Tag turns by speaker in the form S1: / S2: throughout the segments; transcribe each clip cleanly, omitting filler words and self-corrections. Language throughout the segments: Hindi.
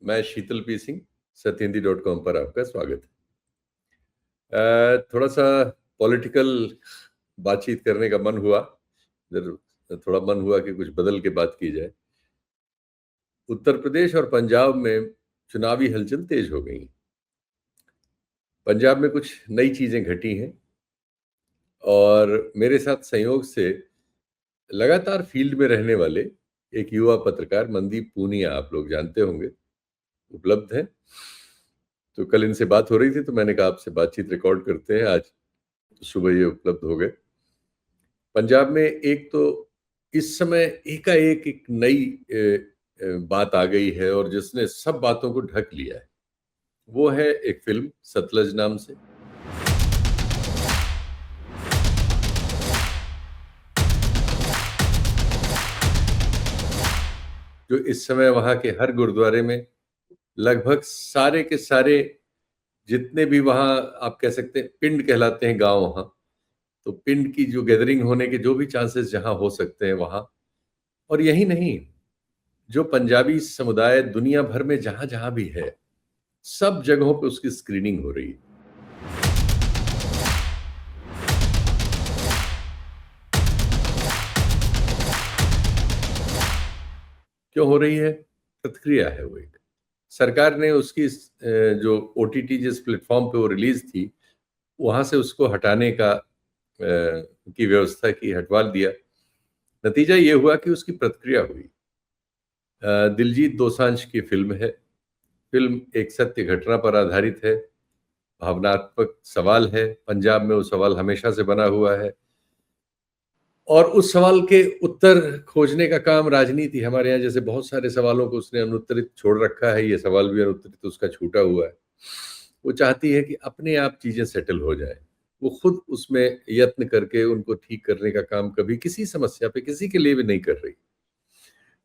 S1: मैं शीतल पी सिंह, सत्यहिंदी.com पर आपका स्वागत है। थोड़ा सा पॉलिटिकल बातचीत करने का मन हुआ, थोड़ा मन हुआ कि कुछ बदल के बात की जाए। उत्तर प्रदेश और पंजाब में चुनावी हलचल तेज हो गई। पंजाब में कुछ नई चीजें घटी हैं और मेरे साथ संयोग से लगातार फील्ड में रहने वाले एक युवा पत्रकार मनदीप पूनिया, आप लोग जानते होंगे, उपलब्ध हैं। तो कल इनसे बात हो रही थी तो मैंने कहा आपसे बातचीत रिकॉर्ड करते हैं। आज सुबह ये उपलब्ध हो गए। पंजाब में एक तो इस समय एकाएक एक नई बात आ गई है और जिसने सब बातों को ढक लिया है, वो है एक फिल्म सतलज नाम से। जो इस समय वहां के हर गुरुद्वारे में लगभग सारे के सारे जितने भी वहां आप कह सकते हैं पिंड कहलाते हैं गांव, वहां तो पिंड की जो गैदरिंग होने के जो भी चांसेस जहां हो सकते हैं वहां, और यही नहीं, जो पंजाबी समुदाय दुनिया भर में जहां जहां भी है, सब जगहों पे उसकी स्क्रीनिंग हो रही है। क्यों हो रही है? प्रतिक्रिया है वो एक। सरकार ने उसकी जो ओटीटी जिस प्लेटफॉर्म पे वो रिलीज थी, वहां से उसको हटाने का की व्यवस्था की, हटवा दिया। नतीजा ये हुआ कि उसकी प्रतिक्रिया हुई। दिलजीत दोसांझ की फिल्म है। फिल्म एक सत्य घटना पर आधारित है, भावनात्मक सवाल है। पंजाब में वो सवाल हमेशा से बना हुआ है और उस सवाल के उत्तर खोजने का काम राजनीति, हमारे यहाँ जैसे बहुत सारे सवालों को उसने अनुत्तरित छोड़ रखा है, ये सवाल भी अनुत्तरित उसका छूटा हुआ है। वो चाहती है कि अपने आप चीजें सेटल हो जाए। वो खुद उसमें यत्न करके उनको ठीक करने का काम कभी किसी समस्या पे किसी के लिए भी नहीं कर रही।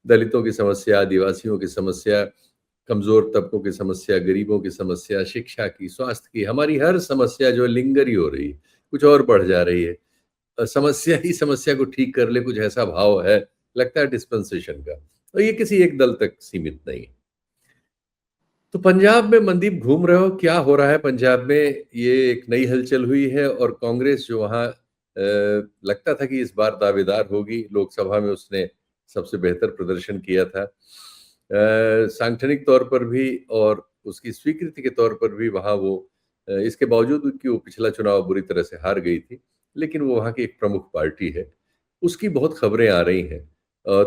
S1: दलितों की समस्या, आदिवासियों की समस्या, कमजोर तबकों की समस्या, गरीबों की समस्या, शिक्षा की, स्वास्थ्य की, हमारी हर समस्या जो लिंगर ही हो रही है, कुछ और बढ़ जा रही है। समस्या ही समस्या को ठीक कर ले, कुछ ऐसा भाव है, लगता है डिस्पेंसेशन का। और ये किसी एक दल तक सीमित नहीं है। तो पंजाब में मनदीप घूम रहे हो, क्या हो रहा है पंजाब में? ये एक नई हलचल हुई है और कांग्रेस जो वहां लगता था कि इस बार दावेदार होगी, लोकसभा में उसने सबसे बेहतर प्रदर्शन किया था। सांगठनिक तौर पर भी और उसकी स्वीकृति के तौर पर भी वहां वो इसके बावजूद कि वो पिछला चुनाव बुरी तरह से हार गई थी, लेकिन वो वहां की एक प्रमुख पार्टी है। उसकी बहुत खबरें आ रही हैं।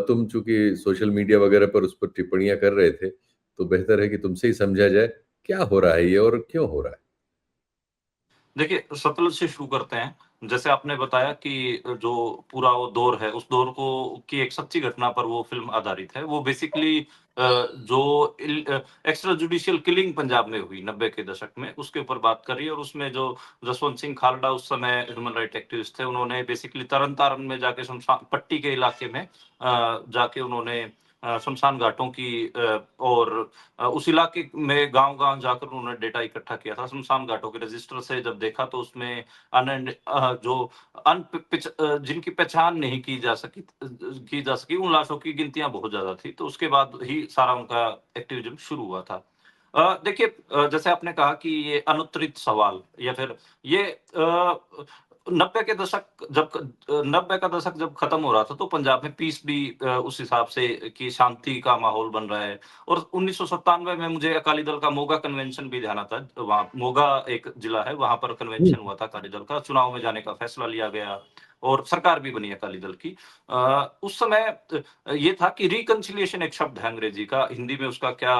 S1: तुम चूंकि सोशल मीडिया वगैरह पर उस पर टिप्पणियां कर रहे थे, तो बेहतर है कि तुमसे ही समझा जाए क्या हो रहा है ये और क्यों हो रहा है।
S2: देखिए, सतलज से शुरू करते हैं। जैसे आपने बताया कि जो पूरा वो दौर है, उस दौर को की एक सच्ची घटना पर वो फ़िल्म आधारित है। वो बेसिकली जो एक्स्ट्रा जुडिशियल किलिंग पंजाब में हुई 90 के दशक में, उसके ऊपर बात कर रही है और उसमें जो जसवंत सिंह खालड़ा उस समय ह्यूमन राइट एक्टिविस्ट थे, उन्होंने बेसिकली तरन तारण में जाके शमशान पट्टी के इलाके में जाके उन्होंने शमशान घाटों की और उस इलाके में गाँव-गाँव जाकर उन्होंने डेटा इकट्ठा किया था। शमशान घाटों के रजिस्टर से जब देखा तो उसमें जो जिनकी पहचान नहीं की जा सकी उन लाशों की गिनतियाँ बहुत ज़्यादा थी। तो उसके बाद ही सारा उनका एक्टिविज़्म शुरू हुआ था। देखिए, जैसे आपने कहा कि ये अनुत्तरित सवाल या फिर ये 90 के दशक 90 का दशक जब खत्म हो रहा था तो पंजाब में पीस भी उस हिसाब से कि शांति का माहौल बन रहा है। और 1997 में मुझे अकाली दल का मोगा कन्वेंशन भी ध्यान आता है। वहाँ मोगा एक जिला है, वहाँ पर कन्वेंशन हुआ था अकाली दल का, चुनाव में जाने का फैसला लिया गया और सरकार भी बनी अकाली दल की। उस समय ये था कि रिकन्सिलिएशन एक शब्द है अंग्रेजी का, हिंदी में उसका क्या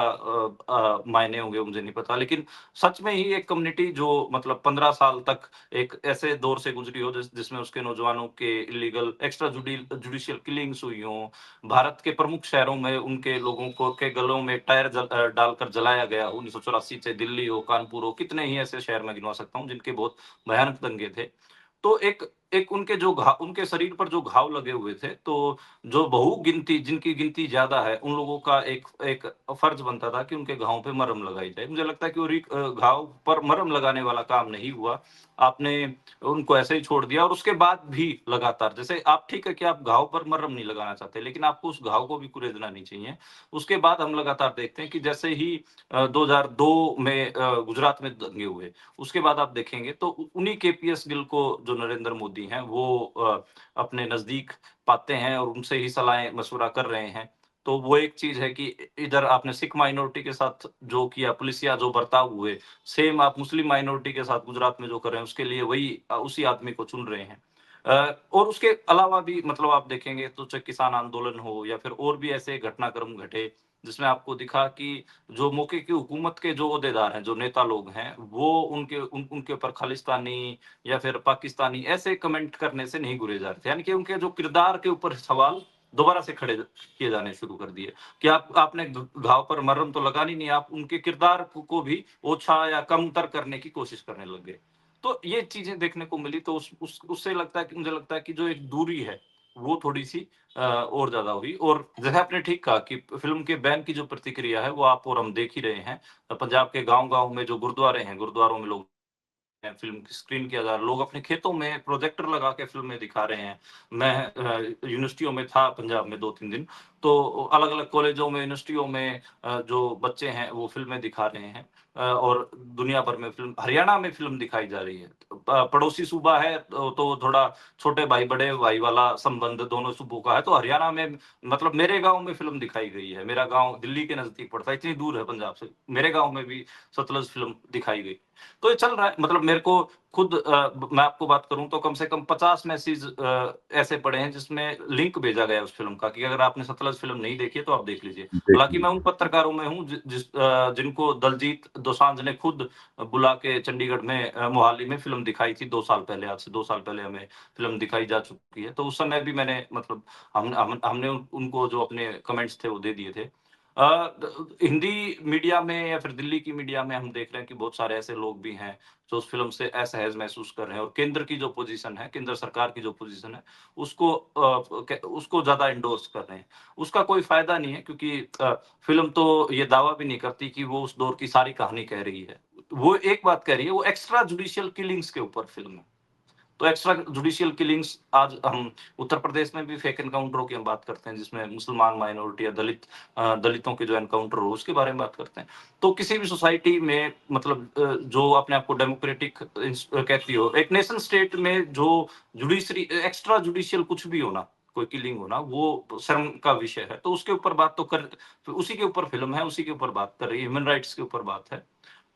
S2: मायने होंगे मुझे नहीं पता। लेकिन सच में ही एक कम्युनिटी जो मतलब 15 साल तक एक ऐसे दौर से गुजरी हो जिसमें उसके नौजवानों के इलीगल एक्स्ट्रा जुडिशियल किलिंग्स हुई हों, भारत के प्रमुख शहरों में उनके लोगों को के गलों में टायर डालकर जलाया गया हो। 1984 से दिल्ली हो, कानपुर हो, कितने ही ऐसे शहर मैं गिनवा सकता हूँ जिनके बहुत भयानक दंगे थे। तो एक एक उनके जो घा उनके शरीर पर जो घाव लगे हुए थे, तो जो बहुगिनती जिनकी गिनती ज़्यादा है, उन लोगों का एक एक फर्ज़ बनता था कि उनके घावों पे मरहम लगाई जाए। मुझे लगता है कि वो घाव पर मरहम लगाने वाला काम नहीं हुआ। आपने उनको ऐसे ही छोड़ दिया और उसके बाद भी लगातार जैसे आप ठीक है कि आप घाव पर मरहम नहीं लगाना चाहते, लेकिन आपको उस घाव को भी कुरेदना नहीं चाहिए। उसके बाद हम लगातार देखते हैं कि जैसे ही 2002 में गुजरात में दंगे हुए, उसके बाद आप देखेंगे तो उन्हीं केपीएस गिल को जो नरेंद्र मोदी हैं वो अपने नज़दीक पाते हैं और उनसे ही सलाहें-मशवरा कर रहे हैं। तो वो एक चीज़ है कि इधर आपने सिख माइनॉरिटी के साथ जो किया, पुलिसिया जो बर्ताव हुए, सेम आप मुस्लिम माइनॉरिटी के साथ गुजरात में जो कर रहे हैं, उसके लिए वही उसी आदमी को चुन रहे हैं। और उसके अलावा भी मतलब आप देखेंगे तो चाहे किसान आंदोलन हो या फिर और भी ऐसे घटनाक्रम घटे, जिसमें आपको दिखा कि जो मौके की हुकूमत के जो ओहदेदार हैं, जो नेता लोग हैं, वो उनके ऊपर खालिस्तानी या फिर पाकिस्तानी ऐसे कमेंट करने से नहीं गुरेज आ रहे थे। यानी कि उनके जो किरदार के ऊपर सवाल दोबारा से खड़े किए जाने शुरू कर दिए कि आपने घाव पर मरहम तो लगानी नहीं, आप उनके किरदार को भी ओछा या कमतर करने की कोशिश करने लग गए। तो ये चीज़ें देखने को मिली तो उससे लगता है कि मुझे लगता है कि जो एक दूरी है, वो थोड़ी-सी और ज़्यादा हुई और जैसे आपने ठीक कहा कि फ़िल्म के बैन की जो प्रतिक्रिया है, वो आप और हम देख ही रहे हैं। पंजाब के गाँव-गाँव में जो गुरुद्वारे हैं, गुरुद्वारों में लोग फ़िल्म की स्क्रीन किया जा रहा है। लोग अपने खेतों में प्रोजेक्टर लगा के फ़िल्में दिखा रहे हैं। मैं यूनिवर्सिटियों में था पंजाब में 2-3 दिन, तो अलग-अलग कॉलेजों में, यूनिवर्सिटियों में जो बच्चे हैं, वो फ़िल्में दिखा रहे हैं और दुनिया भर में फ़िल्म हरियाणा में फ़िल्म दिखाई जा रही है। पड़ोसी सूबा है तो थोड़ा छोटे भाई, बड़े भाई वाला संबंध दोनों सूबों का है, तो हरियाणा में मतलब मेरे गाँव में फ़िल्म दिखाई गई है। मेरा गाँव दिल्ली के नज़दीक पड़ता है, इतनी दूर है पंजाब से। मेरे गाँव में भी सतलुज फ़िल्म दिखाई गई। तो ये चल रहा है मतलब मेरे को खुद मैं आपको बात करूँ तो कम से कम 50 मैसेज ऐसे पड़े हैं जिसमें लिंक भेजा गया है उस फ़िल्म का कि अगर आपने सतलज फ़िल्म नहीं देखी है तो आप देख लीजिए।
S1: देख
S2: हालाँकि मैं उन
S1: लीजिए।
S2: पत्रकारों में हूँ जिनको दलजीत दोसांझ ने खुद बुला के चंडीगढ़ में मोहाली में फ़िल्म दिखाई थी 2 साल पहले, आज से 2 साल पहले हमें फ़िल्म दिखाई जा चुकी है। तो उस समय भी मैंने मतलब हमने उनको जो अपने कमेंट्स थे वो दे दिए थे। हिंदी मीडिया में या फिर दिल्ली की मीडिया में हम देख रहे हैं कि बहुत सारे ऐसे लोग भी हैं जो उस फ़िल्म से असहज महसूस कर रहे हैं और केंद्र की जो पोज़ीशन है, केंद्र सरकार की जो पोज़ीशन है, उसको ज़्यादा एंडोर्स कर रहे हैं। उसका कोई फ़ायदा नहीं है क्योंकि फ़िल्म तो ये दावा भी नहीं करती कि वो उस दौर की सारी कहानी कह रही है। वो एक बात कह रही है, वो एक्स्ट्रा जुडिशियल किलिंग्स के ऊपर फ़िल्म है। तो एक्स्ट्रा जुडिशियल किलिंग्स आज हम उत्तर प्रदेश में भी फेक एनकाउंटरों की हम बात करते हैं जिसमें मुसलमान माइनॉरिटी या दलितों के जो एनकाउंटर हो उसके बारे में बात करते हैं। तो किसी भी सोसाइटी में मतलब जो अपने आप को डेमोक्रेटिक कहती हो, एक नेशन स्टेट में जो जुडिशरी एक्स्ट्रा जुडिशियल कुछ भी हो ना, कोई किलिंग हो ना, वो शर्म का विषय है। तो उसके ऊपर बात तो कर उसी के ऊपर फ़िल्म है, उसी के ऊपर बात कर रही है, ह्यूमन राइट्स के ऊपर बात है।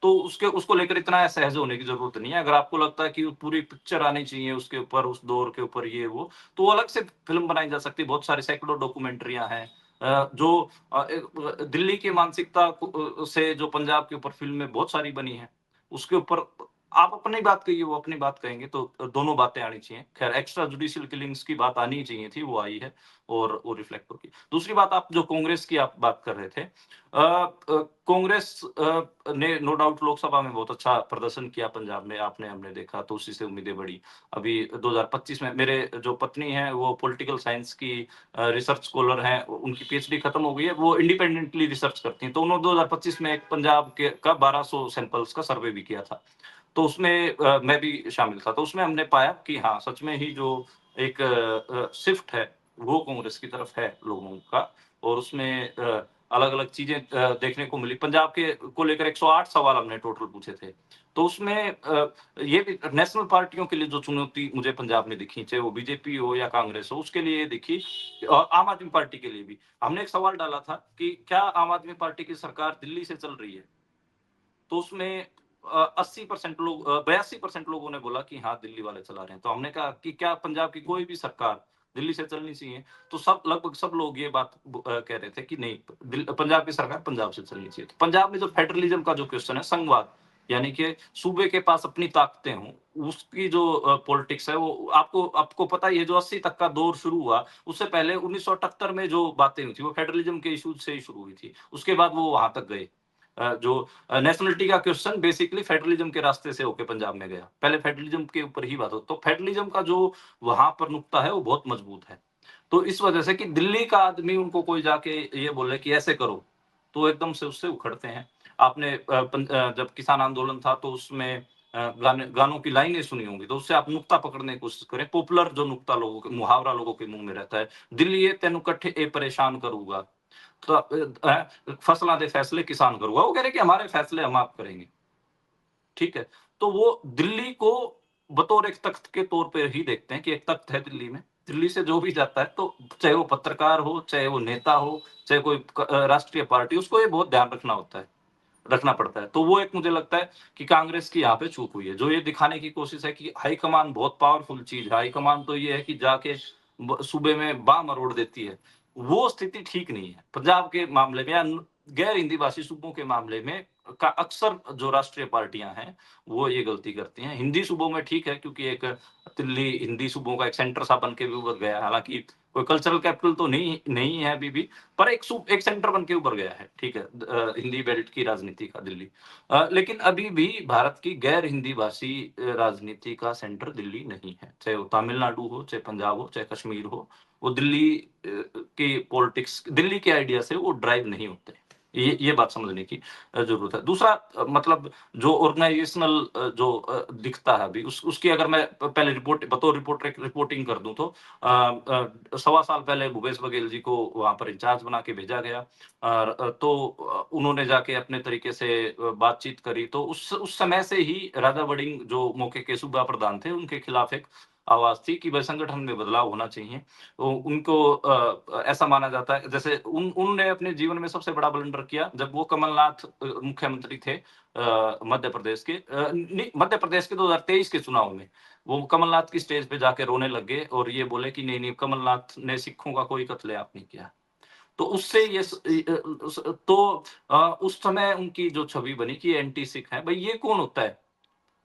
S2: तो उसको लेकर इतना असहज होने की ज़रूरत नहीं है। अगर आपको लगता है कि पूरी पिक्चर आनी चाहिए उसके ऊपर, उस दौर के ऊपर ये वो, तो अलग से फ़िल्म बनाई जा सकती है। बहुत सारी सैकड़ों डॉक्यूमेंट्रियाँ हैं जो दिल्ली की मानसिकता से जो पंजाब के ऊपर फ़िल्में बहुत सारी बनी हैं। उसके ऊपर आप अपनी बात कहिए, वो अपनी बात कहेंगे तो दोनों बातें आनी चाहिए। ख़ैर एक्स्ट्रा जुडिशियल किलिंग्स की बात आनी ही चाहिए थी, वो आई है और वो रिफ्लेक्ट होगी। दूसरी बात आप जो कांग्रेस की आप बात कर रहे थे कांग्रेस ने नो डाउट लोकसभा में बहुत अच्छा प्रदर्शन किया पंजाब में आपने हमने देखा तो उसी से उम्मीदें बढ़ी। अभी 2025 में मेरे जो पत्नी हैं वो पॉलिटिकल साइंस की रिसर्च स्कॉलर हैं, उनकी पीएचडी खत्म हो गई है, वो इंडिपेंडेंटली रिसर्च करती हैं। तो उन्होंने 2025 में एक पंजाब के का 1200 सैंपल्स का सर्वे भी किया था। तो उसमें मैं भी शामिल था। तो उसमें हमने पाया कि हाँ, सच में ही जो एक शिफ्ट है, वो कांग्रेस की तरफ है लोगों का और उसमें अलग-अलग चीज़ें देखने को मिली। पंजाब के को लेकर 108 सवाल हमने टोटल पूछे थे। तो उसमें ये भी नेशनल पार्टियों के लिए जो चुनौती मुझे पंजाब में दिखी, चाहे वो बीजेपी हो या कांग्रेस हो, उसके लिए ये दिखी और आम आदमी पार्टी के लिए भी। हमने एक सवाल डाला था कि क्या आम आदमी पार्टी की सरकार दिल्ली से चल रही है? तो उसमें 80% लोग 82% लोगों ने बोला कि हाँ, दिल्ली वाले चला रहे हैं। तो हमने कहा कि क्या पंजाब की कोई भी सरकार दिल्ली से चलनी चाहिए? तो लगभग सब लोग ये बात कह रहे थे कि नहीं पंजाब की सरकार पंजाब से चलनी चाहिए। तो पंजाब में जो फेडरलिज्म का जो क्वेश्चन है संघवाद, यानी कि सूबे के पास अपनी ताकतें हों, उसकी जो पॉलिटिक्स है वो आपको आपको पता ही है जो 80 तक का दौर शुरू हुआ, उससे पहले 1978 में जो बातें हुई थी, वो फेडरलिज्म के इश्यूज से ही शुरू हुई थी। उसके बाद वो वहाँ तक गए। जो नेशनलिटी का क्वेश्चन बेसिकली फेडरलिज्म के रास्ते से होके पंजाब में गया। पहले फेडरलिज्म के ऊपर ही बात हो, तो फेडरलिज्म का जो वहां पर नुक्ता है वो बहुत मजबूत है। तो इस वजह से कि दिल्ली का आदमी उनको कोई जाके ये बोले कि ऐसे करो, तो एकदम से उससे उखड़ते हैं। आपने जब किसान आंदोलन था तो उसमें गानों की लाइनें सुनी होंगी, तो उससे आप नुक्ता पकड़ने की कोशिश करें। पॉपुलर जो नुक्ता लोगों के, मुहावरा लोगों के मुंह में रहता है, दिल्ली ये तेनू कट्ठे ए परेशान करूंगा, तो फसलों के फैसले किसान करूंगा। वो कह रहे कि हमारे फैसले हम आप करेंगे, ठीक है। तो वो दिल्ली को बतौर एक तख्त के तौर पे ही देखते हैं कि एक तख्त है दिल्ली में, दिल्ली से जो भी जाता है, तो चाहे वो पत्रकार हो, चाहे वो नेता हो, चाहे कोई राष्ट्रीय पार्टी, उसको ये बहुत ध्यान रखना पड़ता है। तो वो एक मुझे लगता है कि कांग्रेस की यहाँ पे चूक हुई है, जो ये दिखाने की कोशिश है कि हाईकमान बहुत पावरफुल चीज है। हाईकमान तो ये है कि जाके सूबे में बाह मरोड़ देती है। वो स्थिति ठीक नहीं है पंजाब के मामले में या गैर हिंदी भाषी सूबों के मामले में। का अक्सर जो राष्ट्रीय पार्टियां हैं वो ये गलती करती हैं। हिंदी सूबों में ठीक है, क्योंकि एक दिल्ली हिंदी सूबों का एक सेंटर सा बन के भी उभर गया है। हालांकि कोई कल्चरल कैपिटल तो नहीं है अभी भी, पर एक सेंटर बन के उभर गया है, ठीक है, हिंदी बेल्ट की राजनीति का दिल्ली। लेकिन अभी भी भारत की गैर हिंदी भाषी राजनीति का सेंटर दिल्ली नहीं है। चाहे वो तमिलनाडु हो, चाहे पंजाब हो, चाहे कश्मीर हो, वो दिल्ली की पॉलिटिक्स, दिल्ली के आइडिया से वो ड्राइव नहीं होते। ये बात समझने की जरूरत है। दूसरा मतलब जो ऑर्गेनाइजेशनल जो दिखता है अभी, उसकी अगर मैं पहले रिपोर्टिंग कर दूं, तो 1.25 साल पहले भूपेश बघेल जी को वहां पर इंचार्ज बना के भेजा गया। तो उन्होंने जाके अपने तरीके से बातचीत करी। तो उस समय से ही राजा वड़िंग जो मौके के सूबा प्रधान थे, उनके खिलाफ एक आवाज थी कि भाई संगठन में बदलाव होना चाहिए। तो उनको ऐसा माना जाता है, जैसे उनने अपने जीवन में सबसे बड़ा ब्लंडर किया जब वो कमलनाथ मुख्यमंत्री थे मध्य प्रदेश के, मध्य प्रदेश के 2023 के चुनाव में। वो कमलनाथ की स्टेज पे जाके रोने लग गए और ये बोले कि नहीं, कमलनाथ ने सिखों का कोई कत्लेआम नहीं किया। तो उससे ये तो उस समय उनकी जो छवि बनी कि एंटी सिख है। भाई ये कौन होता है?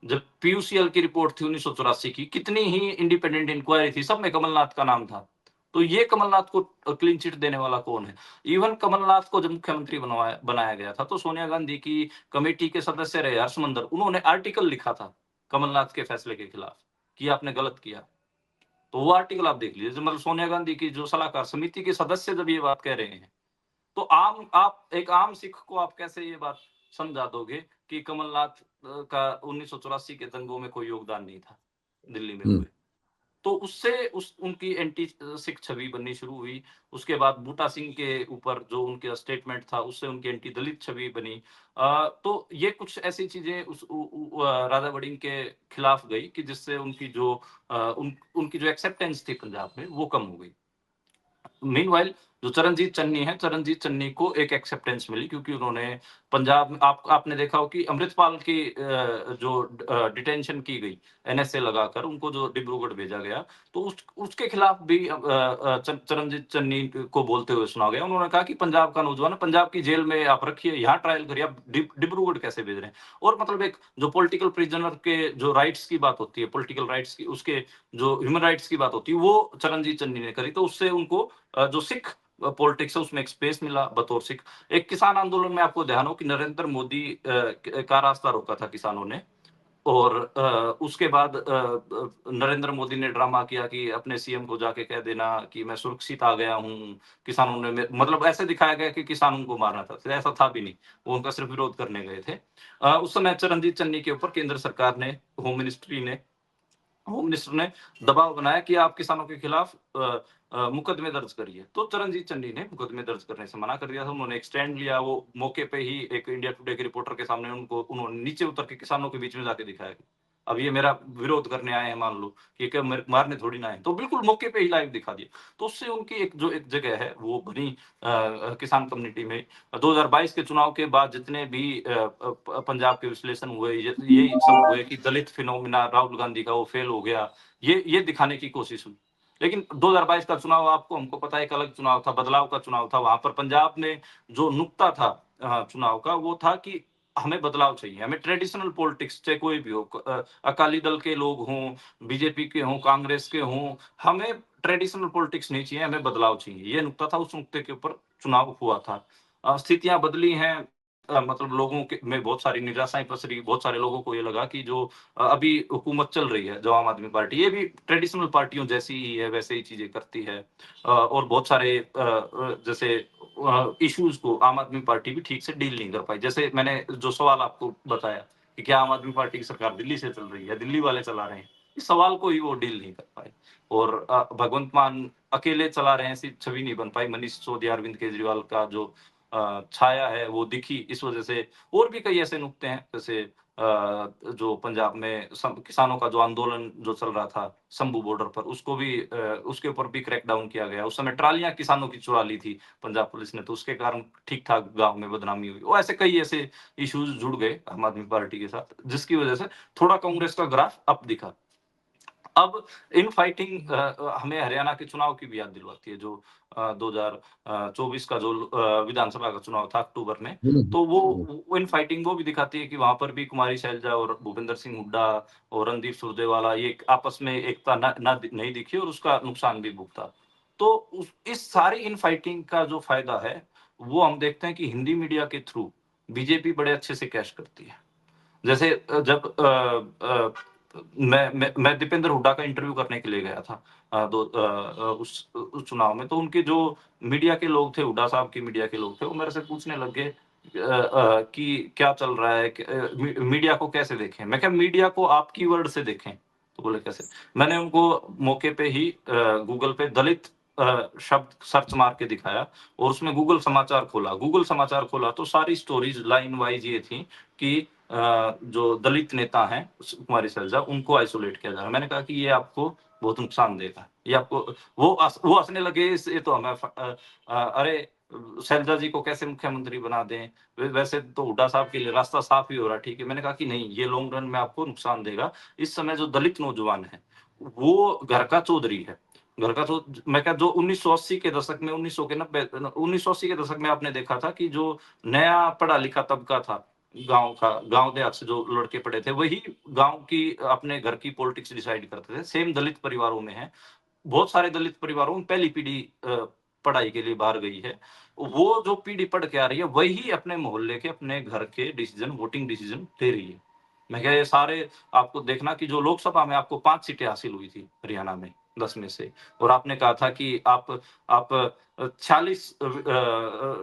S2: जब पीयूसीएल की रिपोर्ट थी 1984 की, कितनी ही इंडिपेंडेंट इंक्वायरी थी, सब में कमलनाथ का नाम था। तो ये कमलनाथ को क्लीन चिट देने वाला कौन है? इवन कमलनाथ को जब मुख्यमंत्री बनाया गया था, तो सोनिया गांधी की कमेटी के सदस्य रहे हर्षमंदर, उन्होंने आर्टिकल लिखा था कमलनाथ के फैसले के खिलाफ कि आपने गलत किया। तो वो आर्टिकल आप देख लीजिए। मतलब सोनिया गांधी की जो सलाहकार समिति के सदस्य जब ये बात कह रहे हैं, तो आप एक आम सिख को आप कैसे ये बात समझा दोगे कि कमलनाथ का 1984 के दंगों में कोई योगदान नहीं था दिल्ली में हुए? तो उससे उनकी एंटी सिख छवि बननी शुरू हुई। उसके बाद बूटा सिंह के ऊपर जो उनका स्टेटमेंट था, उससे उनकी एंटी दलित छवि बनी। तो ये कुछ ऐसी चीजें राधा वड़िंग के खिलाफ गई कि जिससे उनकी जो उनकी जो एक्सेप्टेंस थी पंजाब में, वो कम हो गई। मीनवाइल जो चरणजीत चन्नी है, चरणजीत चन्नी को एक एक्सेप्टेंस मिली, क्योंकि उन्होंने पंजाब में आपने देखा हो कि अमृतपाल की जो डिटेंशन की गई एनएसए लगाकर, उनको जो डिब्रूगढ़ भेजा गया, तो उसके खिलाफ भी चरणजीत चन्नी को बोलते हुए सुना गया। उन्होंने कहा कि पंजाब का नौजवान है, पंजाब की जेल में आप रखिए, यहाँ ट्रायल करिए, आप डिब्रूगढ़ कैसे भेज रहे हैं? और मतलब एक जो पॉलिटिकल प्रिजनर के जो राइट्स की बात होती है, पॉलिटिकल राइट्स की, उसके जो ह्यूमन राइट्स की बात होती है, वो चरणजीत चन्नी ने करी। तो उससे उनको जो सिख पॉलिटिक्स है उसमें एक स्पेस मिला बतौर सिख। एक किसान आंदोलन में आपको ध्यान हो कि नरेंद्र मोदी का रास्ता रोका था किसानों ने, और उसके बाद नरेंद्र मोदी ने ड्रामा किया कि अपने सीएम को जाके कह देना कि मैं सुरक्षित आ गया हूँ। किसानों ने मतलब ऐसे दिखाया गया कि किसानों को मारना था, तो ऐसा था भी नहीं, वो उनका सिर्फ विरोध करने गए थे। उस समय चरणजीत चन्नी के ऊपर केंद्र सरकार ने, होम मिनिस्टर ने दबाव बनाया कि आप किसानों के खिलाफ मुकदमे दर्ज करिए। तो चरणजीत चन्नी ने मुकदमे दर्ज करने से मना कर दिया था। उन्होंने एक स्टैंड लिया, वो मौके पे ही एक इंडिया टुडे के रिपोर्टर के सामने उन्होंने नीचे उतर के किसानों के बीच में जाके दिखाया, अब ये मेरा विरोध करने आए हैं, मान लो कि क्या मारने थोड़ी ना है, तो बिल्कुल मौके पे ही लाइव दिखा दिया। तो उससे उनकी एक जगह है वो बनी किसान कम्युनिटी में। 2022 के चुनाव के बाद जितने भी पंजाब के विश्लेषण हुए, यही सब हुए कि दलित फिनोमिना राहुल गांधी का वो फेल हो गया, ये दिखाने की कोशिश हुई। लेकिन 2022 का चुनाव हमको पता है, एक अलग चुनाव था, बदलाव का चुनाव था। वहां पर पंजाब में जो नुक्ता था चुनाव का, वो था कि हमें बदलाव चाहिए, हमें ट्रेडिशनल पॉलिटिक्स, चाहे कोई भी हो, अकाली दल के लोग हों, बीजेपी के हों, कांग्रेस के हों, हमें ट्रेडिशनल पॉलिटिक्स नहीं चाहिए, हमें बदलाव चाहिए। ये नुक्ता था, उस नुक्ते के ऊपर चुनाव हुआ था। स्थितियां बदली हैं, मतलब लोगों के में बहुत सारी निराशाएँ पसरी, बहुत सारे लोगों को ये लगा कि जो अभी हुकूमत चल रही है, जो आम आदमी पार्टी, ये भी ट्रेडिशनल पार्टियों जैसी ही है, वैसे ही चीज़ें करती है। और बहुत सारे जैसे इश्यूज़ को आम आदमी पार्टी भी ठीक से डील नहीं कर पाई। जैसे मैंने जो सवाल आपको बताया कि क्या आम आदमी पार्टी की सरकार दिल्ली से चल रही है, दिल्ली वाले चला रहे हैं, इस सवाल को ही वो डील नहीं कर पाए। और भगवंत मान अकेले चला रहे हैं, ऐसी छवि नहीं बन पाई। मनीष सिसोदिया, अरविंद केजरीवाल का जो छाया है वो दिखी इस वजह से। और भी कई ऐसे नुक्ते हैं, जैसे जो पंजाब में किसानों का जो आंदोलन जो चल रहा था शंभू बॉर्डर पर, उसको भी उसके ऊपर भी क्रैकडाउन किया गया। उस समय ट्रालियां किसानों की चुरा ली थी पंजाब पुलिस ने, तो उसके कारण ठीक ठाक गांव में बदनामी हुई। वो ऐसे कई ऐसे इश्यूज जुड़ गए आम आदमी पार्टी के साथ, जिसकी वजह से थोड़ा कांग्रेस का ग्राफ अप दिखा। अब इन फाइटिंग हमें हरियाणा के चुनाव की भी याद दिलवाती है, जो 2024 का जो विधानसभा का चुनाव था अक्टूबर में।
S1: हुँ,
S2: तो
S1: हुँ।
S2: वो इन फाइटिंग वो भी दिखाती है कि वहाँ पर भी कुमारी शैलजा और भूपेंद्र सिंह हुड्डा और रणदीप सुरजेवाला ये आपस में एकता नहीं दिखी और उसका नुकसान भी भुगता। तो इस सारी इन फाइटिंग का जो फायदा है, वो हम देखते हैं कि हिंदी मीडिया के थ्रू बीजेपी बड़े अच्छे से कैश करती है। जैसे जब मैं दीपेंद्र हुड्डा का इंटरव्यू करने के लिए गया था उस चुनाव में, तो उनके जो मीडिया के लोग थे, हुड्डा साहब की मीडिया के लोग थे, वो मेरे से पूछने लग गए कि क्या चल रहा है, मीडिया को कैसे देखें। मैं क्या, मीडिया को आप कीवर्ड से देखें। तो बोले कैसे। मैंने उनको मौके पे ही गूगल पे दलित शब्द सर्च मार के दिखाया, और उसमें गूगल समाचार खोला तो सारी स्टोरीज लाइन वाइज ये थी कि जो दलित नेता हैं कुमारी सैलजा, उनको आइसोलेट किया जा रहा है। मैंने कहा कि ये आपको बहुत नुकसान देगा, ये आपको। वो हंसने लगे, ये तो हमें अरे सैलजा जी को कैसे मुख्यमंत्री बना दें, वैसे तो हुड्डा साहब के लिए रास्ता साफ ही हो रहा है। ठीक है, मैंने कहा कि नहीं, ये लॉन्ग रन में आपको नुकसान देगा। इस समय जो दलित नौजवान है, वो घर का चौधरी है। घर का तो मैं क्या, जो 1980 के दशक में, 1980 के दशक में आपने देखा था कि जो नया पढ़ा लिखा तबका था, गांव देहात से जो लड़के पढ़े थे, वही गांव की अपने घर की पॉलिटिक्स डिसाइड करते थे। सेम दलित परिवारों में है, बहुत सारे दलित परिवारों में पहली पीढ़ी पढ़ाई के लिए बाहर गई है। वो जो पीढ़ी पढ़ के आ रही है, वही अपने मोहल्ले के, अपने घर के डिसीजन, वोटिंग डिसीजन ले रही है। मैं क्या, ये सारे आपको देखना कि जो लोकसभा में आपको 5 सीटें हासिल हुई थी हरियाणा में 10 में से, और आपने कहा था कि आप 46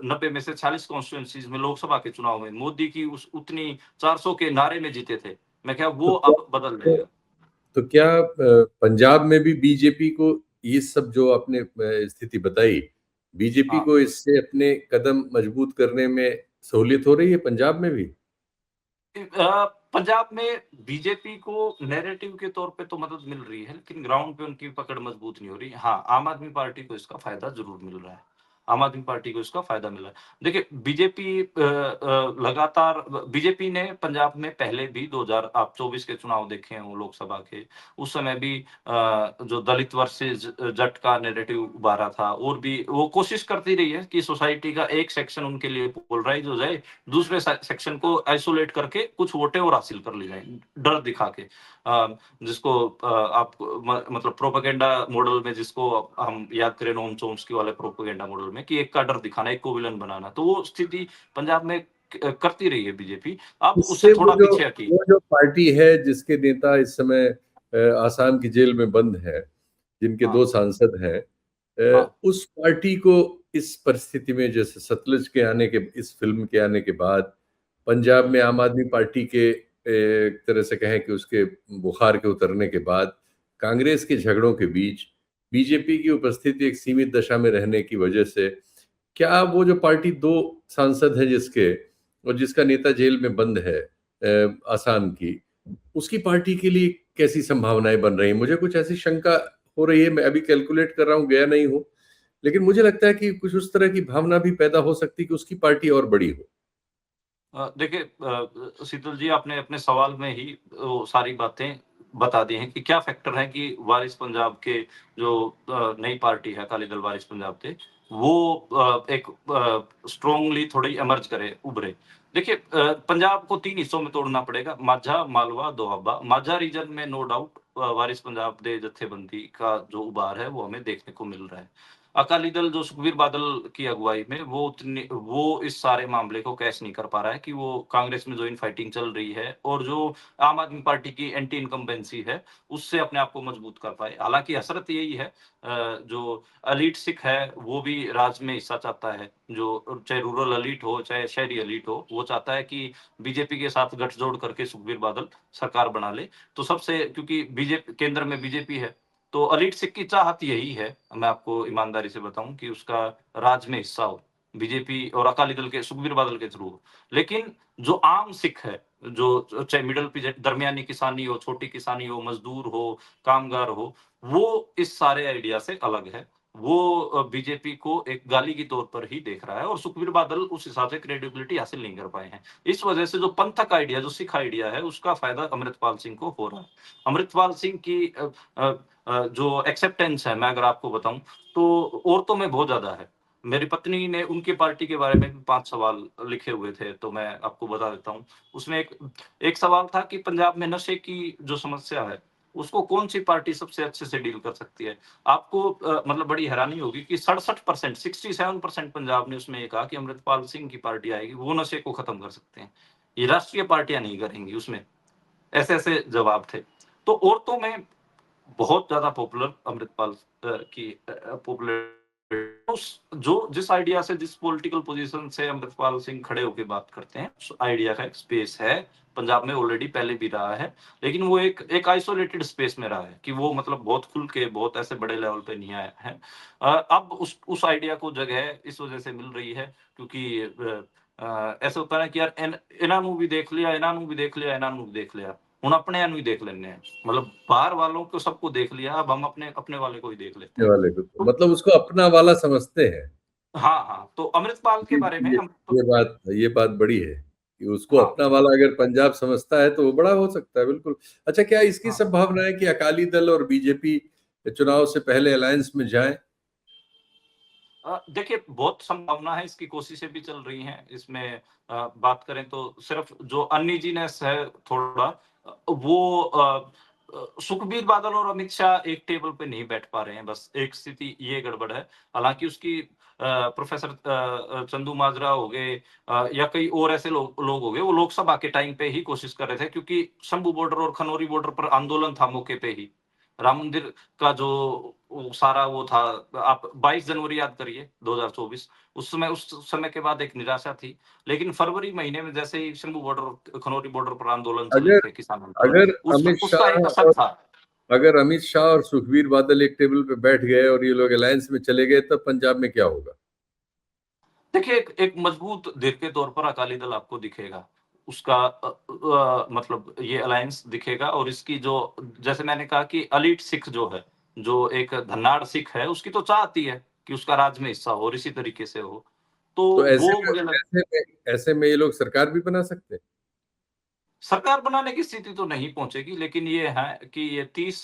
S2: 90 में से 46 कॉन्स्टिट्यूएंसीज में लोकसभा के चुनाव में मोदी की उस उतनी 400 के नारे में जीते थे। मैं क्या,
S1: तो
S2: वो
S1: क्या
S2: अब बदल
S1: तो
S2: जाएगा।
S1: तो क्या पंजाब में भी बीजेपी को ये सब जो आपने स्थिति बताई, बीजेपी
S2: हाँ।
S1: को इससे अपने कदम मजबूत करने में सहूलियत हो रही है पंजाब में भी?
S2: पंजाब में बीजेपी को नैरेटिव के तौर पे तो मदद मिल रही है, लेकिन ग्राउंड पे उनकी पकड़ मजबूत नहीं हो रही। हाँ, आम आदमी पार्टी को इसका फ़ायदा ज़रूर मिल रहा है। आम आदमी पार्टी को इसका फ़ायदा मिला है। देखिए, बीजेपी लगातार बीजेपी ने पंजाब में पहले भी 2024 के चुनाव देखे हों लोकसभा के, उस समय भी जो दलित वर्सेस जट का नैरेटिव उभारा था, और भी वो कोशिश करती रही है कि सोसाइटी का एक सेक्शन उनके लिए पोलराइज़ हो जाए, दूसरे सेक्शन को आइसोलेट करके कुछ वोटें और हासिल कर ली जाए, डर दिखा के। जिसको आप मतलब प्रोपेगेंडा मॉडल में, जिसको हम याद करें नोम चोम्स्की वाले प्रोपेगेंडा मॉडल में, कि एक का डर दिखाना, एक को विलन बनाना, तो वो स्थिति पंजाब में करती रही है बीजेपी। अब उससे
S1: उससे
S2: थोड़ा पीछे हटी।
S1: वो जो पार्टी है जिसके नेता इस समय आसाम की जेल में बंद है, जिनके
S2: हाँ,
S1: 2 सांसद हैं,
S2: हाँ,
S1: उस पार्टी को इस परिस्थिति में, जैसे सतलुज के आने के, इस फ़िल्म के आने के बाद, पंजाब में आम आदमी पार्टी के एक तरह से कहें कि उसके बुखार के उतरने के बाद, कांग्रेस के झगड़ों के बीच, बीजेपी की उपस्थिति एक सीमित दशा में रहने की वजह से, क्या वो जो पार्टी 2 सांसद हैं जिसके, और जिसका नेता जेल में बंद है आसाम की, उसकी पार्टी के लिए कैसी संभावनाएं बन रही हैं? मुझे कुछ ऐसी शंका हो रही है, मैं अभी कैलकुलेट कर रहा हूँ, गया नहीं हूँ, लेकिन मुझे लगता है कि कुछ उस तरह की भावना भी पैदा हो सकती है कि उसकी पार्टी और बड़ी हो।
S2: देखिए, शीतल जी, आपने अपने सवाल में ही वो सारी बातें बता दी हैं कि क्या फैक्टर है कि वारिस पंजाब के जो नई पार्टी है अकाली दल वारिस पंजाब थे, वो एक स्ट्रांगली थोड़ी इमर्ज करे, उभरे। देखिए, पंजाब को 3 हिस्सों में तोड़ना पड़ेगा, माझा, मालवा, दोआबा। माझा रीजन में नो डाउट वारिस पंजाब दे जत्थेबंदी का जो उभार है, वो हमें देखने को मिल रहा है। अकाली दल जो सुखबीर बादल की अगुवाई में वो इस सारे मामले को कैच नहीं कर पा रहा है कि वो कांग्रेस में जो इनफाइटिंग चल रही है और जो आम आदमी पार्टी की एंटी इनकम्बेंसी है, उससे अपने आप को मजबूत कर पाए। हालाँकि हसरत यही है जो एलीट सिख है, वो भी राज में हिस्सा चाहता है। जो चाहे रूरल एलीट हो, चाहे शहरी एलीट हो, वो चाहता है कि बीजेपी के साथ गठजोड़ करके सुखबीर बादल सरकार बना ले। तो सबसे क्योंकि बीजेपी केंद्र में बीजेपी है, तो एलीट सिख की चाहत यही है, मैं आपको ईमानदारी से बताऊँ कि उसका राज में हिस्सा हो, बीजेपी और अकाली दल के सुखबीर बादल के थ्रू हो। लेकिन जो आम सिख है, जो चाहे मिडल पीजे दरमियानी किसानी हो, छोटी किसानी हो, मज़दूर हो, कामगार हो, वो इस सारे आइडिया से अलग है। वो बीजेपी को एक गाली के तौर पर ही देख रहा है और सुखबीर बादल उस हिसाब से क्रेडिबिलिटी हासिल नहीं कर पाए हैं। इस वजह से जो पंथक आइडिया, जो सिख आइडिया है, उसका फ़ायदा अमृतपाल सिंह को हो रहा है। अमृतपाल सिंह की अ जो एक्सेप्टेंस है, मैं अगर आपको बताऊँ, तो औरतों में बहुत ज़्यादा है। मेरी पत्नी ने उनकी पार्टी के बारे में भी 5 सवाल लिखे हुए थे, तो मैं आपको बता देता हूँ। उसमें एक एक सवाल था कि पंजाब में नशे की जो समस्या है, उसको कौन-सी पार्टी सबसे अच्छे से डील कर सकती है? आपको मतलब बड़ी हैरानी होगी कि 67% 67% पंजाब ने उसमें ये कहा कि अमृतपाल सिंह की पार्टी आएगी, वो नशे को खत्म कर सकते हैं। ये राष्ट्रीय पार्टियाँ नहीं करेंगी उसमें, ऐसे-ऐसे जवाब थे। तो औरतों में बहुत ज़्यादा पॉपुलर अमृतपाल की पॉपुलर उस जो जिस आइडिया से, जिस पॉलिटिकल पोज़ीशन से अमृतपाल सिंह खड़े होके बात करते हैं, उस आइडिया का एक स्पेस है, पंजाब में ऑलरेडी पहले भी रहा है। लेकिन वो एक एक आइसोलेटेड स्पेस में रहा है कि वो मतलब बहुत खुल के, बहुत ऐसे बड़े लेवल पे नहीं आया है। अब उस आइडिया को जगह इस वज़ह से मिल रही है क्योंकि ऐसा होता है ना कि यार इन्हां नू भी देख लिया, इन्हां नू भी देख लिया, इन्हां नू भी देख लिया। हुण अपने नू ही देख लेने हैं। मतलब बाहर वालों को सबको देख लिया, अब हम अपने वाले को ही देख लेते
S1: ये
S2: हैं।
S1: वाले को तो
S2: तो
S1: मतलब उसको अपना वाला समझते हैं।
S2: हाँ, हाँ, तो अमृतपाल के
S1: ये
S2: बारे में
S1: ये
S2: हम
S1: ये बात बड़ी है कि उसको
S2: हाँ,
S1: अपना वाला अगर पंजाब समझता है तो वो बड़ा हो सकता है, बिल्कुल। अच्छा, क्या इसकी
S2: हाँ।
S1: संभावना है कि अकाली दल और बीजेपी चुनाव से पहले अलायंस में जाएं?
S2: देखिए बहुत संभावना है, इसकी कोशिशें भी चल रही हैं। इसमें बात करें तो सिर्फ जो अनइज़ीनेस है थोड़ा वो सुखबीर बादल और अमित शाह एक टेबल पे नहीं बैठ पा रहे हैं, बस एक स्थिति ये गड़बड़ है। हालाँकि उसकी प्रोफ़ेसर चंदू माजरा हो गए या कई और ऐसे लोग हो गए, वो लोकसभा के टाइम पे ही कोशिश कर रहे थे क्योंकि शंभू बॉर्डर और खनौरी बॉर्डर पर आंदोलन था मौके पे ही। राम मंदिर का जो वो सारा वो था, आप 22 जनवरी याद करिए 2024, उस समय के बाद एक निराशा थी। लेकिन फरवरी महीने में जैसे ही शंभू बॉर्डर, खनौरी बॉर्डर पर आंदोलन चले
S1: अगर
S2: थे, किसान आंदोलन,
S1: अगर
S2: उसका
S1: अमित
S2: उसका
S1: शाह
S2: एक असर
S1: और
S2: था।
S1: अगर अमित शाह और सुखबीर बादल एक टेबल पे बैठ गए और ये लोग अलायंस में चले गए, तब पंजाब में क्या होगा?
S2: देखिए, एक मजबूत धीर के तौर पर अकाली दल आपको दिखेगा। उसका मतलब ये अलायंस दिखेगा और इसकी जो जैसे मैंने कहा कि एलीट सिख जो है, जो एक धनाढ़ सिख है, उसकी तो चाहत ही है कि उसका राज में हिस्सा हो और इसी तरीके से हो। तो
S1: तो
S2: वो मुझे लग
S1: ऐसे में ये लोग सरकार भी बना सकते हैं।
S2: सरकार बनाने की स्थिति तो नहीं पहुँचेगी, लेकिन ये है कि ये 30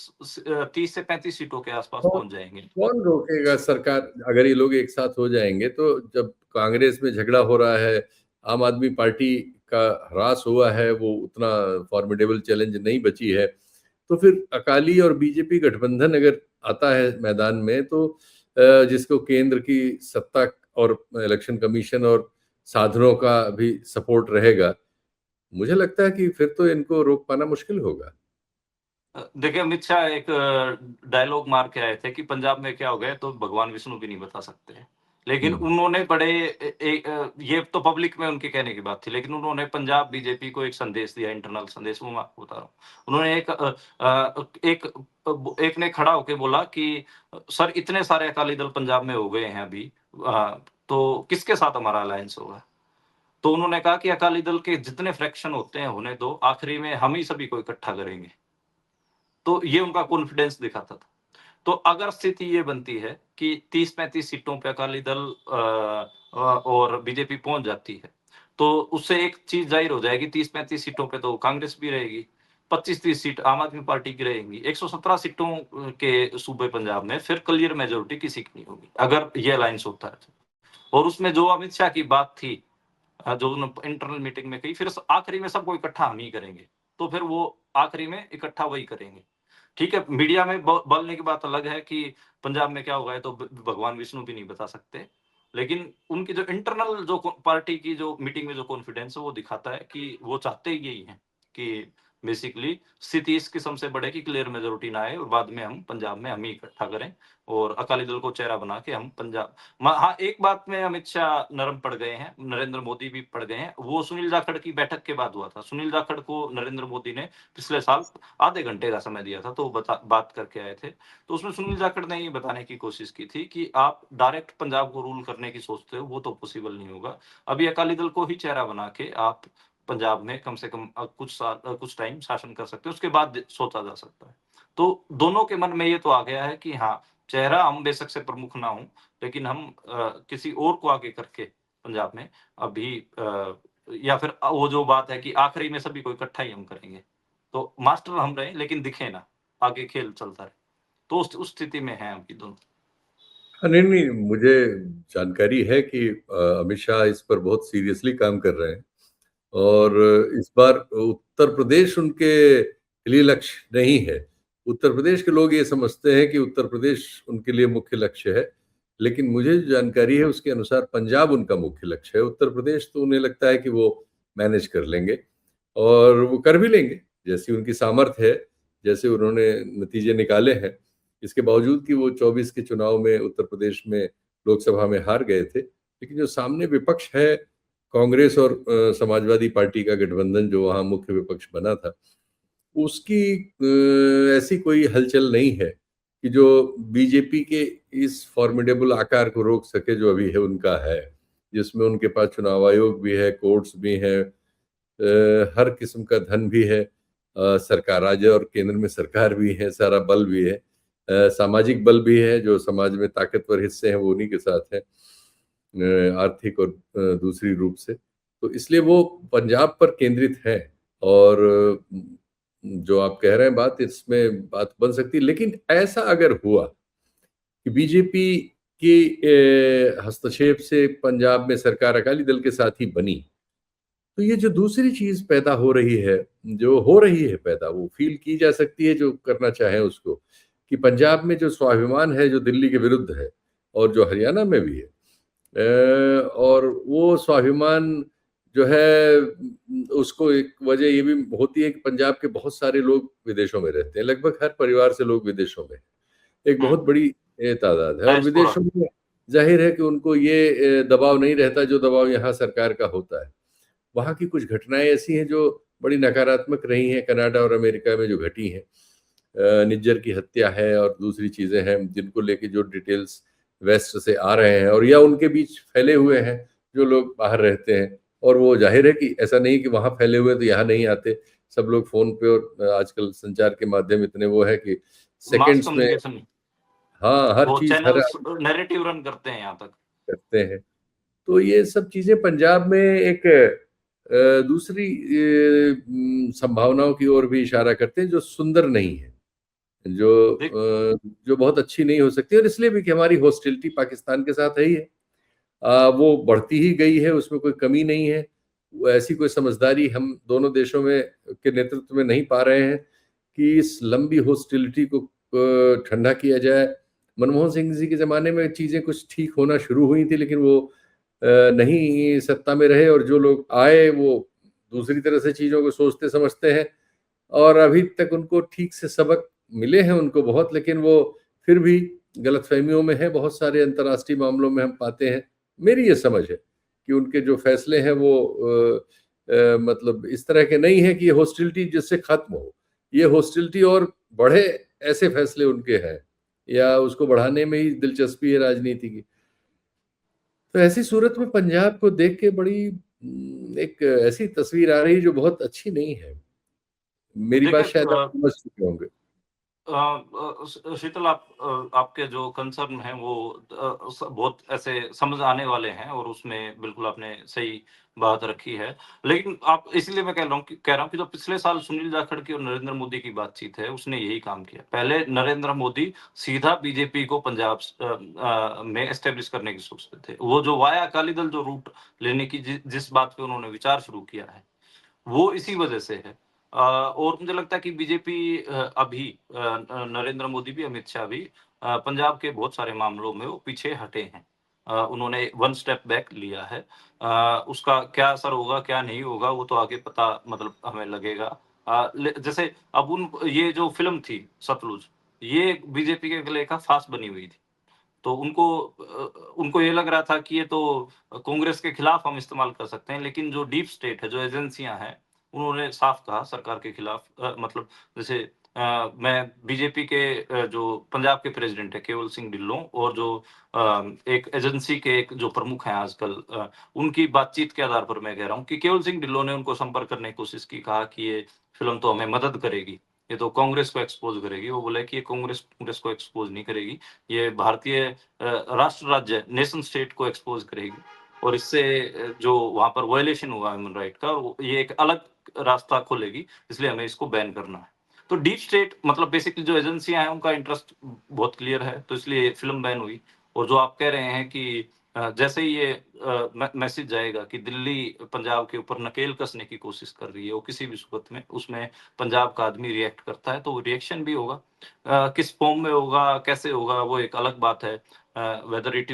S2: से 35 सीटों के आस-पास
S1: कौन
S2: पहुँच जाएँगे।
S1: कौन रोकेगा सरकार? अगर ये लोग एक साथ हो जाएंगे तो जब कांग्रेस में झगड़ा हो रहा है, आम आदमी पार्टी का ह्रास हुआ है, वो उतना फॉर्मिडेबल चैलेंज नहीं बची है, तो फिर अकाली और बीजेपी गठबंधन अगर आता है मैदान में, तो जिसको केंद्र की सत्ता और इलेक्शन कमीशन और साधनों का भी सपोर्ट रहेगा, मुझे लगता है कि फिर तो इनको रोक पाना मुश्किल होगा।
S2: देखिए अमित शाह एक डायलॉग मार के आए थे कि पंजाब में क्या हो गया तो भगवान विष्णु भी नहीं बता सकते। लेकिन
S1: हम्म।
S2: उन्होंने बड़े ये तो पब्लिक में उनके कहने की बात थी, लेकिन उन्होंने पंजाब बीजेपी को एक संदेश दिया, इंटरनल संदेश, वो मैं आपको बता रहा हूँ। उन्होंने एक ने खड़ा होके बोला कि सर इतने सारे अकाली दल पंजाब में हो गए हैं अभी, तो किसके साथ हमारा अलायंस होगा? तो उन्होंने कहा कि अकाली दल के जितने फ्रैक्शन होते हैं होने दो, आखिरी में हम ही सभी को इकट्ठा करेंगे। तो ये उनका कॉन्फिडेंस दिखाता था। तो अगर स्थिति ये बनती है कि 30-35 सीटों पे अकाली दल और बीजेपी पहुँच जाती है, तो उससे एक चीज़ ज़ाहिर हो जाएगी, 30-35 सीटों पे तो कांग्रेस भी रहेगी, 25-30 सीट आम आदमी पार्टी की रहेंगी, 117 सीटों के सूबे पंजाब में फिर क्लियर मेजॉरिटी किसी की नहीं होगी, अगर ये अलायंस होता है तो। और उसमें जो अमित शाह की बात थी, जो उन्होंने इंटरनल मीटिंग में कही, फिर आखिरी में सबको इकट्ठा हम ही करेंगे। तो फिर वो आखिरी में इकट्ठा वही करेंगे। ठीक है, मीडिया में बोलने की बात अलग है कि पंजाब में क्या होगा ये तो भगवान विष्णु भी नहीं बता सकते। लेकिन उनकी जो इंटरनल जो पार्टी की जो मीटिंग में जो कॉन्फिडेंस है वो दिखाता है कि वो चाहते ही यही है कि बेसिकली स्थिति इस किस्म से बढ़े कि क्लियर मेजोरिटी ना आए और बाद में हम पंजाब में हम ही इकट्ठा करें और अकाली दल को चेहरा बना के हम पंजाब। हाँ, एक बात में अमित शाह नरम पड़ गए हैं, नरेंद्र मोदी भी पड़ गए हैं, वो सुनील जाखड़ की बैठक के बाद हुआ था। सुनील जाखड़ को नरेंद्र मोदी ने पिछले साल आधे घंटे का समय दिया था, तो बात करके आए थे। तो उसमें सुनील जाखड़ ने ये बताने की कोशिश की थी कि आप डायरेक्ट पंजाब को रूल करने की सोचते हो, वो तो पॉसिबल नहीं होगा। अभी अकाली दल को ही चेहरा बना के आप पंजाब में कम से कम कुछ टाइम शासन कर सकते हो, उसके बाद सोचा जा सकता है। तो दोनों के मन में ये तो आ गया है कि हाँ, चेहरा हम बेशक से प्रमुख ना हों, लेकिन हम किसी और को आगे करके पंजाब में अभी या फिर वो जो बात है कि आखिरी में सभी को इकट्ठा ही हम करेंगे। तो मास्टर हम रहे लेकिन दिखे ना, आगे खेल चलता रहे। तो उस स्थिति में हैं अभी दोनों।
S1: हाँ, नहीं नहीं, मुझे जानकारी है कि अमित शाह इस पर बहुत सीरियसली काम कर रहे हैं और इस बार उत्तर प्रदेश उनके लिए लक्ष्य नहीं है। उत्तर प्रदेश के लोग ये समझते हैं कि उत्तर प्रदेश उनके लिए मुख्य लक्ष्य है, लेकिन मुझे जो जानकारी है उसके अनुसार पंजाब उनका मुख्य लक्ष्य है। उत्तर प्रदेश तो उन्हें लगता है कि वो मैनेज कर लेंगे और वो कर भी लेंगे, जैसी उनकी सामर्थ्य है, जैसे उन्होंने नतीजे निकाले हैं। इसके बावजूद कि वो 24 के चुनाव में उत्तर प्रदेश में लोकसभा में हार गए थे, लेकिन जो सामने विपक्ष है, कांग्रेस और समाजवादी पार्टी का गठबंधन जो वहाँ मुख्य विपक्ष बना था, उसकी ऐसी कोई हलचल नहीं है कि जो बीजेपी के इस फॉर्मिडेबल आकार को रोक सके जो अभी है उनका है, जिसमें उनके पास चुनाव आयोग भी है, कोर्ट्स भी हैं, हर किस्म का धन भी है, सरकार राज्य और केंद्र में सरकार भी है, सारा बल भी है, सामाजिक बल भी है, जो समाज में ताकतवर हिस्से हैं वो उन्हीं के साथ है, आर्थिक और दूसरी रूप से। तो इसलिए वो पंजाब पर केंद्रित है और जो आप कह रहे हैं बात, इसमें बात बन सकती है। लेकिन ऐसा अगर हुआ कि बीजेपी के हस्तक्षेप से पंजाब में सरकार अकाली दल के साथ ही बनी, तो ये जो दूसरी चीज पैदा हो रही है, जो हो रही है पैदा, वो फील की जा सकती है जो करना चाहे उसको, कि पंजाब में जो स्वाभिमान है जो दिल्ली के विरुद्ध है और जो हरियाणा में भी है, और वो स्वाभिमान जो है उसको एक वजह ये भी होती है कि पंजाब के बहुत सारे लोग विदेशों में रहते हैं, लगभग हर परिवार से लोग विदेशों में, एक बहुत बड़ी तादाद है, और
S2: डायस्पोरा।
S1: विदेशों में जाहिर है कि उनको ये दबाव नहीं रहता जो दबाव यहाँ सरकार का होता है। वहाँ की कुछ घटनाएं ऐसी हैं जो बड़ी नकारात्मक रही हैं, कनाडा और अमेरिका में जो घटी हैं, निज्जर की हत्या है और दूसरी चीजें हैं जिनको लेके जो डिटेल्स वेस्ट से आ रहे हैं और या उनके बीच फैले हुए हैं जो लोग बाहर रहते हैं, और वो जाहिर है कि ऐसा नहीं कि वहाँ फैले हुए तो यहाँ नहीं आते, सब लोग फोन पे और आजकल संचार के माध्यम इतने वो है कि
S2: मास
S1: सेकंड्स में,
S2: कम्युनिकेशन,
S1: हाँ, हर
S2: वो
S1: चीज हर
S2: चैनल्स नैरेटिव रन करते हैं यहाँ तक।
S1: करते हैं। तो ये सब चीजें पंजाब में एक दूसरी संभावनाओं की ओर भी इशारा करते हैं जो सुंदर नहीं है, जो
S2: देख
S1: जो बहुत अच्छी नहीं हो सकती, और इसलिए भी कि हमारी हॉस्टिलिटी पाकिस्तान के साथ है ही है, वो बढ़ती ही गई है, उसमें कोई कमी नहीं है। वो ऐसी कोई समझदारी हम दोनों देशों में के नेतृत्व में नहीं पा रहे हैं कि इस लंबी हॉस्टिलिटी को ठंडा किया जाए। मनमोहन सिंह जी के ज़माने में चीज़ें कुछ ठीक होना शुरू हुई थी, लेकिन वो नहीं सत्ता में रहे, और जो लोग आए वो दूसरी तरह से चीज़ों को सोचते समझते हैं, और अभी तक उनको ठीक से सबक मिले हैं उनको बहुत, लेकिन वो फिर भी गलतफहमियों में है। बहुत सारे अंतर्राष्ट्रीय मामलों में हम पाते हैं, मेरी ये समझ है कि उनके जो फैसले हैं वो मतलब इस तरह के नहीं है कि ये हॉस्टिलिटी जिससे खत्म हो, ये हॉस्टिलिटी और बढ़े, ऐसे फैसले उनके हैं, या उसको बढ़ाने में ही दिलचस्पी है राजनीति की। तो ऐसी सूरत में पंजाब को देख के बड़ी एक ऐसी तस्वीर आ रही है जो बहुत अच्छी नहीं है। मेरी बात
S2: देखिए
S1: शायद आप समझ चुके होंगे।
S2: शीतल, आपके जो कंसर्न हैं वो बहुत ऐसे समझ आने वाले हैं और उसमें बिल्कुल आपने सही बात रखी है। लेकिन आप, इसलिए मैं कह रहा हूँ कि जो पिछले साल सुनील जाखड़ की और नरेंद्र मोदी की बातचीत है, उसने यही काम किया। पहले नरेंद्र मोदी सीधा बीजेपी को पंजाब में एस्टेब्लिश करने की सोचते थे। वो जो वाया अकाली दल जो रूट लेने की जिस बात पे उन्होंने विचार शुरू किया है, वो इसी वजह से है। और मुझे लगता है कि बीजेपी अभी नरेंद्र मोदी भी, अमित शाह भी पंजाब के बहुत सारे मामलों में वो पीछे हटे हैं। उन्होंने वन स्टेप बैक लिया है। उसका क्या असर होगा, क्या नहीं होगा, वो तो आगे पता मतलब हमें लगेगा। जैसे अब उन ये जो फ़िल्म थी सतलुज, ये बीजेपी के लिए का फ़ास बनी हुई थी। तो उनको ये लग रहा था कि ये तो कांग्रेस के खिलाफ हम इस्तेमाल कर सकते हैं, लेकिन जो डीप स्टेट है, जो एजेंसियाँ हैं, उन्होंने साफ कहा सरकार के खिलाफ मतलब जैसे मैं बीजेपी के जो पंजाब के प्रेज़िडेंट हैं केवल सिंह ढिल्लों और जो एक एजेंसी के एक जो प्रमुख हैं आजकल उनकी बातचीत के आधार पर मैं कह रहा हूँ कि केवल सिंह ढिल्लों ने उनको संपर्क करने की कोशिश की, कहा कि ये फ़िल्म तो हमें मदद करेगी, ये तो कांग्रेस को एक्सपोज़ करेगी। वो बोले कि ये कांग्रेस को एक्सपोज़ नहीं करेगी, ये भारतीय राष्ट्र राज्य नेशन स्टेट को एक्सपोज़ करेगी और इससे जो वहाँ पर वायलेशन हुआ ह्यूमन राइट का ये एक अलग रास्ता खोलेगी, इसलिए हमें इसको बैन करना है। तो डीप स्टेट मतलब बेसिकली जो एजेंसियाँ हैं उनका इंटरेस्ट बहुत क्लियर है, तो इसलिए फ़िल्म बैन हुई और जो आप कह रहे हैं कि जैसे ही ये मैसेज जाएगा कि दिल्ली पंजाब के ऊपर नकेल कसने की कोशिश कर रही है, वो किसी भी सूरत में उसमें पंजाब का आदमी रिएक्ट करता है, तो वो रिएक्शन भी होगा। किस फॉर्म में होगा, कैसे होगा, वो एक अलग बात है। Whether it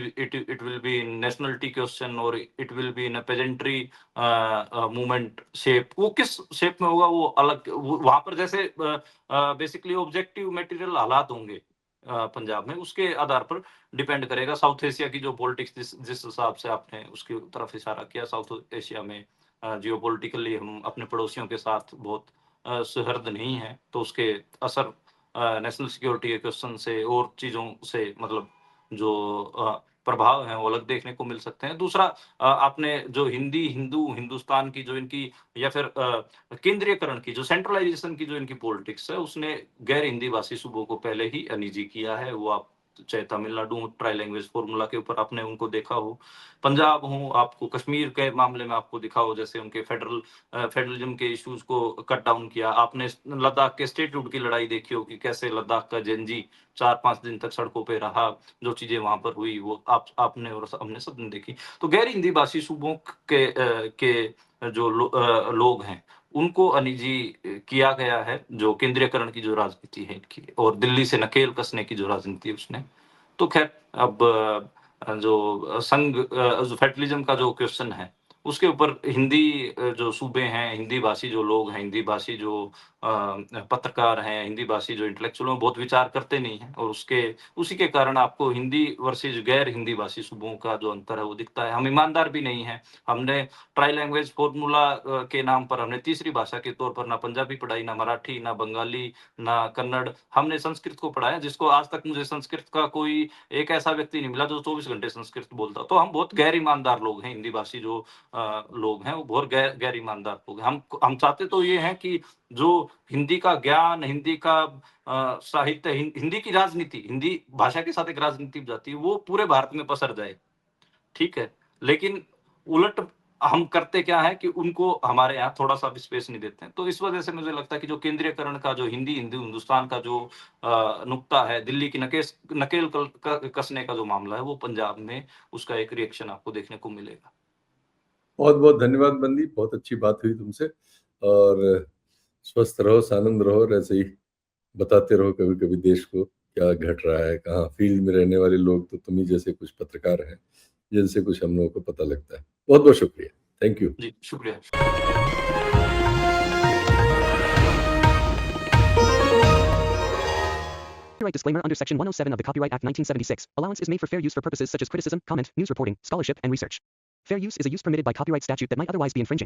S2: will be in nationality question और it will be in a pageantry movement shape, वो किस शेप में होगा वो अलग वहां पर जैसे बेसिकली ऑब्जेक्टिव मटेरियल हालात होंगे पंजाब में, उसके आधार पर डिपेंड करेगा। साउथ एशिया की जो पॉलिटिक्स जिस जिस हिसाब से आपने उसकी तरफ इशारा किया, साउथ एशिया में जियोपॉलिटिकली हम अपने पड़ोसियों के साथ बहुत सुहृद नहीं है, तो उसके असर नेशनल सिक्योरिटी के क्वेश्चन से और चीज़ों से मतलब जो प्रभाव हैं वो अलग देखने को मिल सकते हैं। दूसरा आपने जो हिंदुस्तान की जो इनकी या फिर केंद्रीयकरण की जो सेंट्रलाइज़ेशन की जो इनकी पॉलिटिक्स है, उसने गैर हिंदी भाषी सूबों को पहले ही अनईज़ी किया है। वो आप चाहे तमिलनाडु हो, ट्राई लैंग्वेज फॉर्मूला के ऊपर आपने उनको देखा हो, पंजाब हो, आपको कश्मीर के मामले में आपको दिखा हो, जैसे उनके फेडरलिज्म के इश्यूज़ को कट डाउन किया। आपने लद्दाख के स्टेटहुड की लड़ाई देखी हो कि कैसे लद्दाख का जेनज़ी 4-5 दिन तक सड़कों पे रहा, जो चीज़ें वहाँ पर हुई वो आपने और हमने सबने देखी। तो गैर हिंदी भाषी सूबों के जो लोग हैं, उनको अनिजी किया गया है, जो केंद्रीयकरण की जो राजनीति है इनकी और दिल्ली से नकेल कसने की जो राजनीति है उसने। तो ख़ैर अब जो फेडरलिज़्म का जो क्वेश्चन है, उसके ऊपर हिंदी जो सूबे हैं, हिंदी भाषी जो लोग हैं, हिंदी भाषी जो पत्रकार हैं, हिंदी भाषी जो इंटेलेक्चुअल हैं, बहुत विचार करते नहीं हैं और उसी के कारण आपको हिंदी वर्सेस गैर हिंदी भाषी सूबों का जो अंतर है, वो दिखता है। हम ईमानदार भी नहीं हैं। हमने ट्राई लैंग्वेज फॉर्मूला के नाम पर हमने तीसरी भाषा के तौर पर ना पंजाबी पढ़ाई, ना मराठी, ना बंगाली, ना कन्नड़, हमने संस्कृत को पढ़ा है, जिसको आज तक मुझे संस्कृत का कोई एक ऐसा व्यक्ति नहीं मिला जो 24 घंटे संस्कृत बोलता हो। तो हम बहुत गैर ईमानदार लोग हैं, हिंदी भाषी जो लोग हैं, वो बहुत गैर ईमानदार लोग हैं। हम चाहते तो ये हैं कि जो हिंदी का ज्ञान, हिंदी का साहित्य, हिंदी की राजनीति, हिंदी भाषा के साथ एक राजनीति जाती है, वो पूरे भारत में पसर जाए, ठीक है? लेकिन उलट हम करते क्या है कि उनको हमारे यहाँ थोड़ा-सा भी स्पेस नहीं देते हैं। तो इस वजह से मुझे लगता है कि जो केंद्रीयकरण का जो हिंदुस्तान का जो नुक्ता है, दिल्ली की नकेल कसने का जो मामला है, वो पंजाब में उसका एक रिएक्शन आपको देखने को मिलेगा।
S1: बहुत बहुत धन्यवाद बंदी, बहुत अच्छी बात हुई तुमसे और स्वस्थ रहो, सानंद रहो और ऐसे ही बताते रहो कभी कभी देश को क्या घट रहा है, कहाँ फील्ड में रहने वाले लोग तो तुम ही जैसे कुछ पत्रकार हैं जिनसे कुछ हम लोगों को पता लगता है। बहुत बहुत शुक्रिया, थैंक यू।
S2: जी, शुक्रिया।
S3: Copyright disclaimer under Section 107 of the Copyright Act 1976. Allowance is made for fair use for purposes such as criticism, comment, news reporting, scholarship, and research. Fair use is a use permitted by copyright statute that might otherwise be infringing.